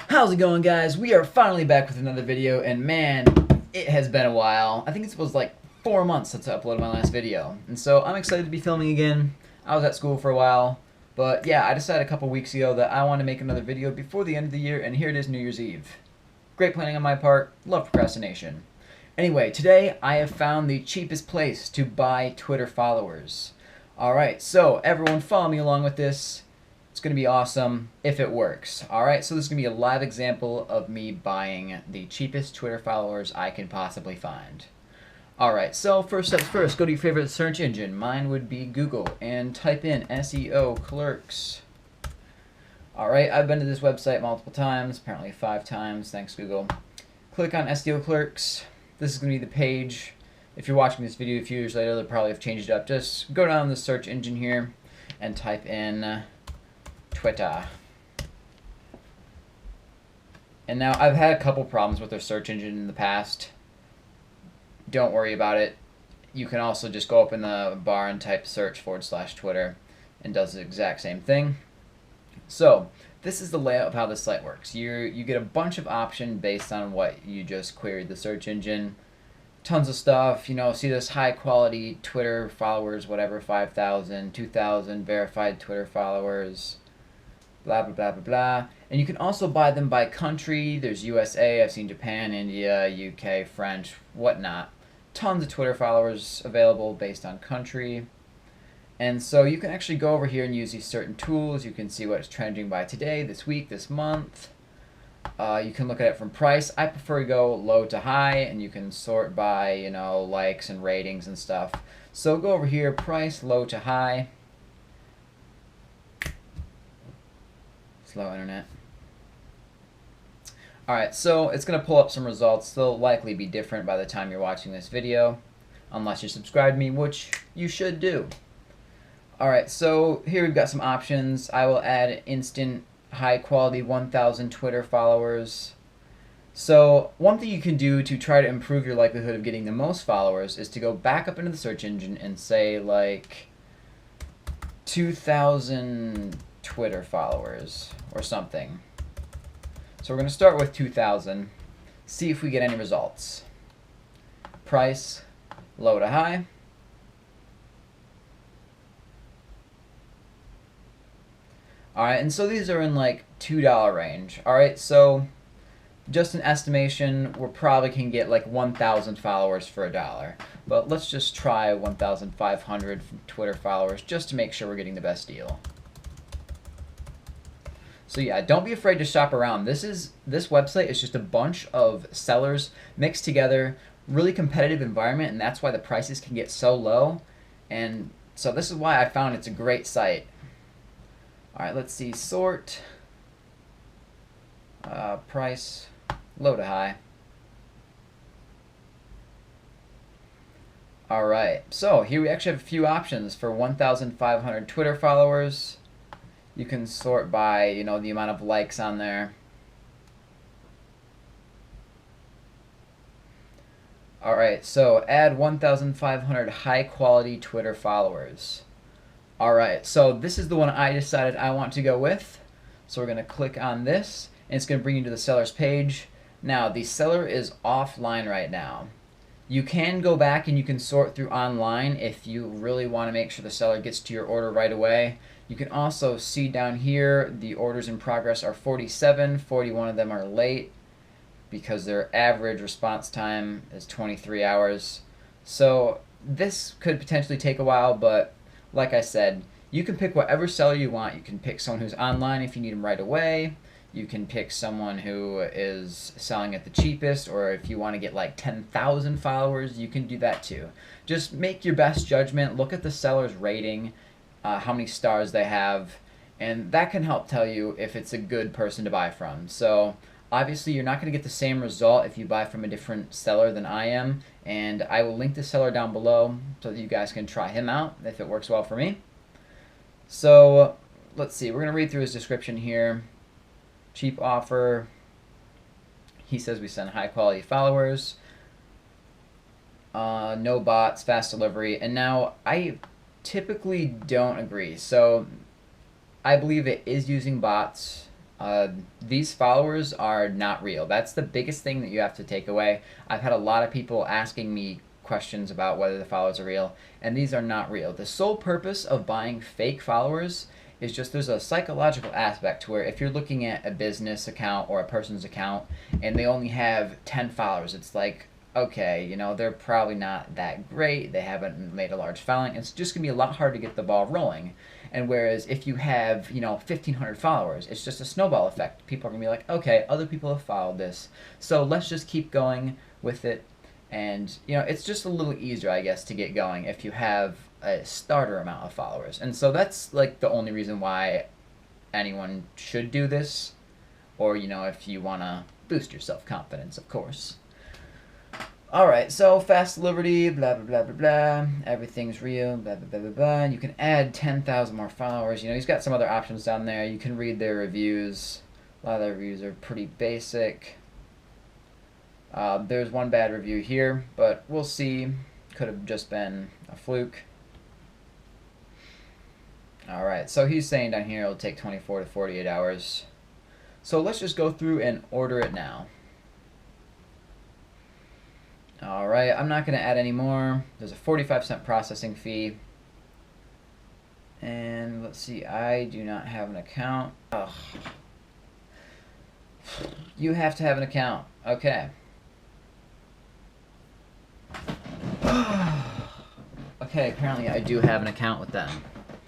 How's it going, guys? We are finally back with another video, and man, it has been a while. I think it was like 4 months since I uploaded my last video, and so I'm excited to be filming again. I was at school for a while, but yeah, I decided a couple weeks ago that I want to make another video before the end of the year, and here it is, New Year's Eve. Great planning on my part, love procrastination. Anyway, today I have found the cheapest place to buy Twitter followers. Alright, so everyone follow me along with this. It's going to be awesome if it works. Alright, so this is going to be a live example of me buying the cheapest Twitter followers I can possibly find. Alright, so first steps first, go to your favorite search engine. Mine would be Google, and type in SEO Clerks. Alright, I've been to this website multiple times, apparently 5 times, thanks Google. Click on SEO Clerks. This is going to be the page. If you're watching this video a few years later, they'll probably have changed it up. Just go down the search engine here and type in Twitter. And now I've had a couple problems with their search engine in the past. Don't worry about it. You can also just go up in the bar and type search/Twitter, and does the exact same thing. So this is the layout of how this site works. You get a bunch of options based on what you just queried the search engine. Tons of stuff, you know, see this high quality Twitter followers, whatever, 5,000, 2,000 verified Twitter followers, blah, blah, blah, blah, blah. And you can also buy them by country. There's USA, I've seen Japan, India, UK, French, whatnot. Tons of Twitter followers available based on country. And so you can actually go over here and use these certain tools. You can see what's trending by today, this week, this month. You can look at it from price. I prefer to go low to high, and you can sort by, you know, likes and ratings and stuff. So go over here, price, low to high. Slow internet. Alright, so it's going to pull up some results. They'll likely be different by the time you're watching this video, unless you subscribe to me, which you should do. Alright, so here we've got some options. I will add instant high quality 1,000 Twitter followers. So one thing you can do to try to improve your likelihood of getting the most followers is to go back up into the search engine and say like 2,000 Twitter followers or something. So we're going to start with 2,000, see if we get any results. Price, low to high. Alright, and so these are in like $2 range. Alright, so just an estimation, we probably can get like 1,000 followers for $1. But let's just try 1,500 Twitter followers just to make sure we're getting the best deal. So yeah, don't be afraid to shop around. This website is just a bunch of sellers mixed together, really competitive environment, and that's why the prices can get so low. And so this is why I found it's a great site. Alright, let's see, sort, price, low to high. Alright, so here we actually have a few options for 1,500 Twitter followers. You can sort by, you know, the amount of likes on there. Alright, so add 1,500 high quality Twitter followers. Alright, so this is the one I decided I want to go with. So we're going to click on this, and it's going to bring you to the seller's page. Now, the seller is offline right now. You can go back and you can sort through online if you really want to make sure the seller gets to your order right away. You can also see down here the orders in progress are 47, 41 of them are late because their average response time is 23 hours. So this could potentially take a while, but like I said, you can pick whatever seller you want. You can pick someone who's online if you need them right away. You can pick someone who is selling at the cheapest, or if you want to get like 10,000 followers, you can do that too. Just make your best judgment. Look at the seller's rating, how many stars they have, and that can help tell you if it's a good person to buy from. So obviously you're not going to get the same result if you buy from a different seller than I am, and I will link the seller down below so that you guys can try him out if it works well for me. So let's see, we're going to read through his description here. Cheap offer. He says we send high quality followers. No bots, fast delivery. And now I typically don't agree. So I believe it is using bots These followers are not real. That's the biggest thing that you have to take away. I've had a lot of people asking me questions about whether the followers are real, and these are not real. The sole purpose of buying fake followers is just there's a psychological aspect to where if you're looking at a business account or a person's account and they only have 10 followers, it's like, okay, you know, they're probably not that great. They haven't made a large following. It's just going to be a lot harder to get the ball rolling. And whereas if you have, you know, 1,500 followers, it's just a snowball effect. People are going to be like, okay, other people have followed this, so let's just keep going with it. And, you know, it's just a little easier, I guess, to get going if you have a starter amount of followers. And so that's, like, the only reason why anyone should do this. Or, you know, if you want to boost your self-confidence, of course. Alright, so fast delivery, blah, blah, blah, blah, blah. Everything's real, blah, blah, blah, blah, blah. And you can add 10,000 more followers. You know, he's got some other options down there. You can read their reviews. A lot of their reviews are pretty basic. There's one bad review here, but we'll see. Could have just been a fluke. Alright, so he's saying down here it'll take 24 to 48 hours. So let's just go through and order it now. Alright, I'm not going to add any more. There's a 45-cent processing fee. And let's see, I do not have an account. Ugh. You have to have an account. Okay. Okay, apparently I do have an account with them.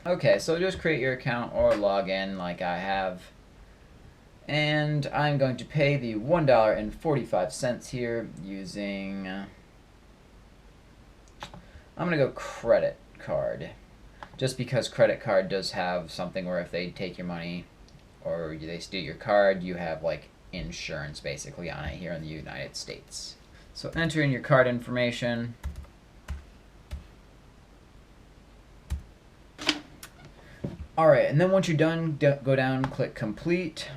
Okay, so just create your account or log in like I have. And I'm going to pay the $1.45 here using... I'm going to go credit card. Just because credit card does have something where if they take your money or they steal your card, you have like insurance basically on it here in the United States. So enter in your card information. Alright, and then once you're done, go down, click complete.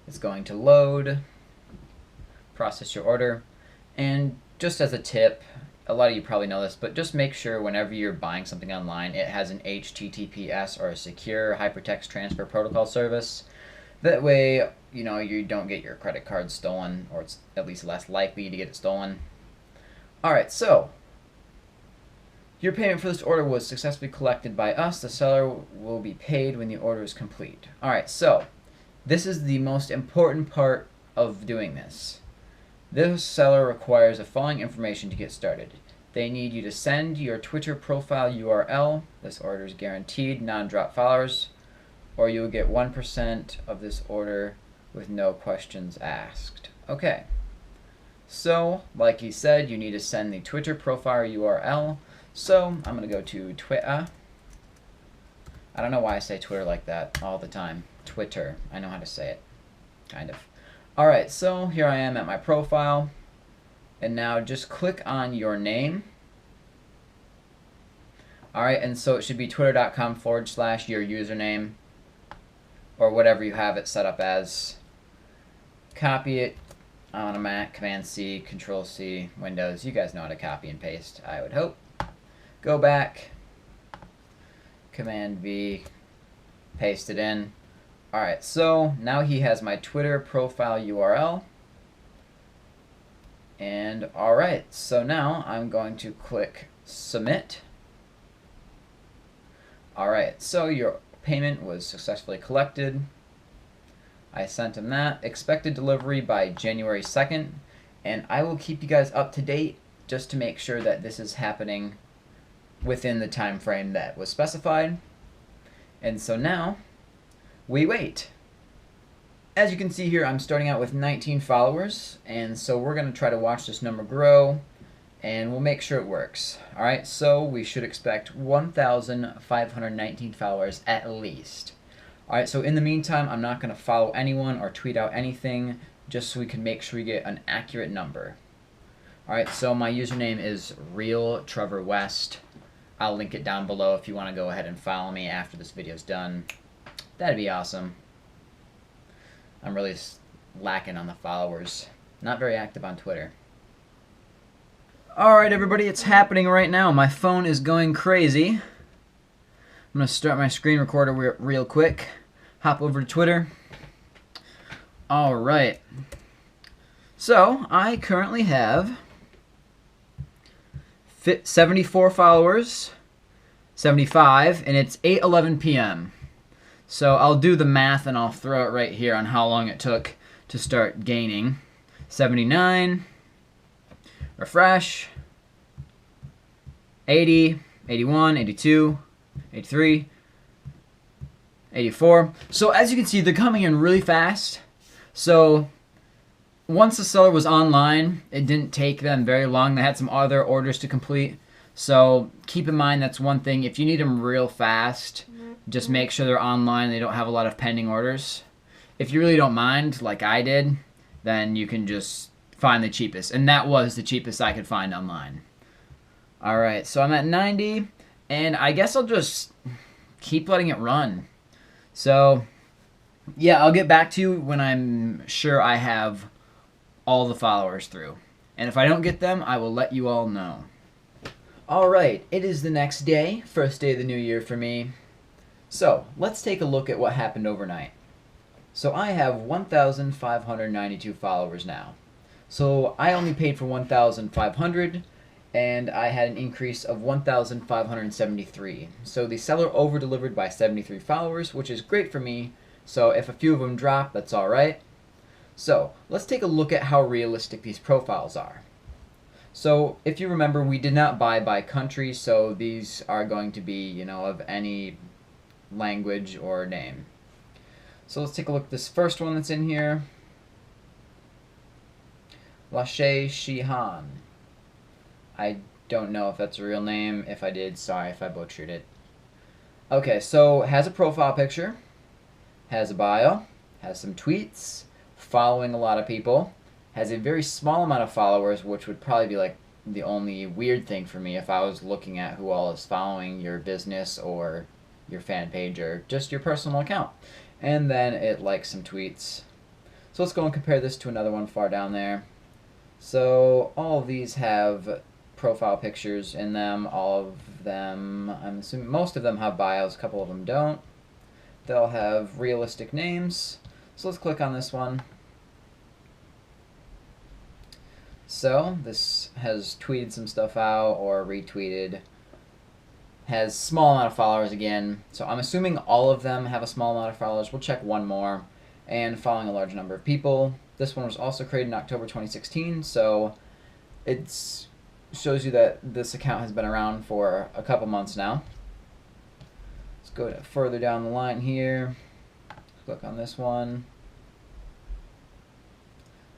It's going to load, process your order, and just as a tip, a lot of you probably know this, but just make sure whenever you're buying something online, it has an HTTPS or a secure hypertext transfer protocol service. That way, you know, you don't get your credit card stolen, or it's at least less likely to get it stolen. Alright, so your payment for this order was successfully collected by us. The seller will be paid when the order is complete. Alright, so this is the most important part of doing this. This seller requires the following information to get started. They need you to send your Twitter profile URL. This order is guaranteed, non-drop followers, or you will get 1% of this order with no questions asked. Okay. So, like he said, you need to send the Twitter profile URL. So, I'm going to go to Twitter. I don't know why I say Twitter like that all the time. Twitter. I know how to say it. Kind of. Alright, so here I am at my profile. And now just click on your name. Alright, and so it should be twitter.com/your username. Or whatever you have it set up as. Copy it on a Mac, Command-C, Control-C, Windows. You guys know how to copy and paste, I would hope. Go back, Command-V, paste it in. Alright, so now he has my Twitter profile URL. And alright, so now I'm going to click Submit. Alright, so your payment was successfully collected. I sent him that. Expected delivery by January 2nd. And I will keep you guys up to date just to make sure that this is happening within the time frame that was specified. And so now we wait. As you can see here, I'm starting out with 19 followers, and so we're going to try to watch this number grow, and we'll make sure it works. Alright, so we should expect 1,519 followers at least. Alright, so in the meantime, I'm not going to follow anyone or tweet out anything, just so we can make sure we get an accurate number. Alright, so my username is RealTrevorWest. I'll link it down below if you want to go ahead and follow me after this video's done. That'd be awesome. I'm really lacking on the followers. Not very active on Twitter. Alright everybody, it's happening right now. My phone is going crazy. I'm going to start my screen recorder real quick. Hop over to Twitter. Alright. So, I currently have 74 followers, 75, and it's 8:11 p.m. So I'll do the math and I'll throw it right here on how long it took to start gaining. 79, refresh, 80, 81, 82, 83, 84. So as you can see, they're coming in really fast. So once the seller was online, it didn't take them very long. They had some other orders to complete. So keep in mind, that's one thing. If you need them real fast, just make sure they're online. They don't have a lot of pending orders. If you really don't mind, like I did, then you can just find the cheapest. And that was the cheapest I could find online. Alright, so I'm at 90, and I guess I'll just keep letting it run. So, yeah, I'll get back to you when I'm sure I have all the followers through. And if I don't get them, I will let you all know. Alright, it is the next day, first day of the new year for me. So, let's take a look at what happened overnight. So I have 1,592 followers now. So I only paid for 1,500, and I had an increase of 1,573. So the seller over-delivered by 73 followers, which is great for me. So if a few of them drop, that's alright. So let's take a look at how realistic these profiles are. So if you remember, we did not buy by country, so these are going to be, you know, of any language or name. So let's take a look at this first one that's in here. Lashe Shihan. I don't know if that's a real name. If I did, sorry if I butchered it. Okay, so has a profile picture, has a bio, has some tweets, following a lot of people, has a very small amount of followers, which would probably be like the only weird thing for me if I was looking at who all is following your business or your fan page or just your personal account. And then it likes some tweets. So let's go and compare this to another one far down there. So all of these have profile pictures in them. All of them, I'm assuming most of them have bios, a couple of them don't. They'll have realistic names. So let's click on this one. So this has tweeted some stuff out or retweeted. Has small amount of followers again. So I'm assuming all of them have a small amount of followers. We'll check one more. And following a large number of people. This one was also created in October 2016, so it shows you that this account has been around for a couple months now. Let's go further down the line here. Click on this one.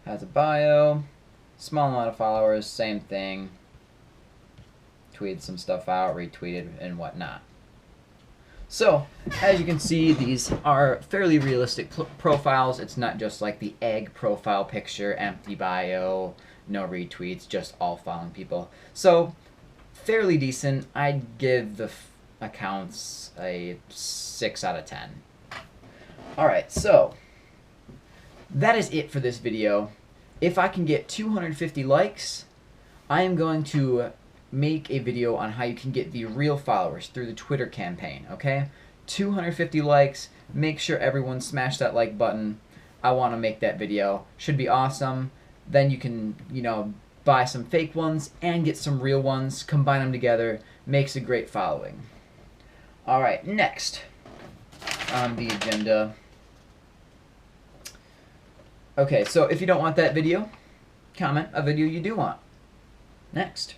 Has a bio. Small amount of followers, same thing. Tweeted some stuff out, retweeted, and whatnot. So, as you can see, these are fairly realistic profiles. It's not just like the egg profile picture, empty bio, no retweets, just all following people. So, fairly decent. I'd give the accounts a 6 out of 10. Alright, so that is it for this video. If I can get 250 likes, I am going to make a video on how you can get the real followers through the Twitter campaign, okay? 250 likes, make sure everyone smash that like button. I want to make that video. Should be awesome. Then you can, you know, buy some fake ones and get some real ones, combine them together, makes a great following. Alright, next on the agenda. Okay, so if you don't want that video, comment a video you do want. Next.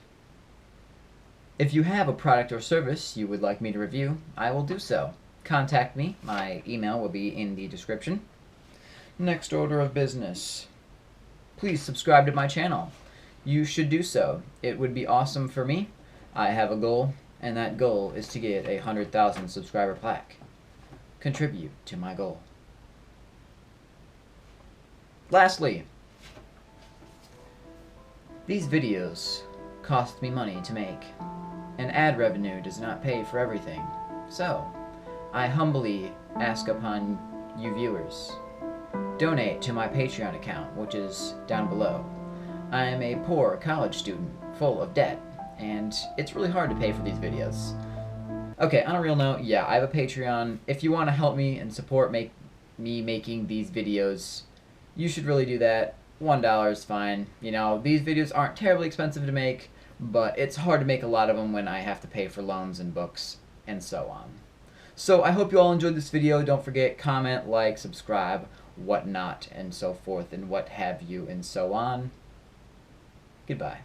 If you have a product or service you would like me to review, I will do so. Contact me. My email will be in the description. Next order of business. Please subscribe to my channel. You should do so. It would be awesome for me. I have a goal, and that goal is to get a 100,000 subscriber plaque. Contribute to my goal. Lastly, these videos cost me money to make, and ad revenue does not pay for everything. So, I humbly ask upon you viewers, donate to my Patreon account, which is down below. I am a poor college student, full of debt, and it's really hard to pay for these videos. Okay, on a real note, yeah, I have a Patreon. If you want to help me and support me making these videos, you should really do that. $1 is fine. You know, these videos aren't terribly expensive to make, but it's hard to make a lot of them when I have to pay for loans and books and so on. So I hope you all enjoyed this video. Don't forget, comment, like, subscribe, whatnot, and so forth, and what have you, and so on. Goodbye.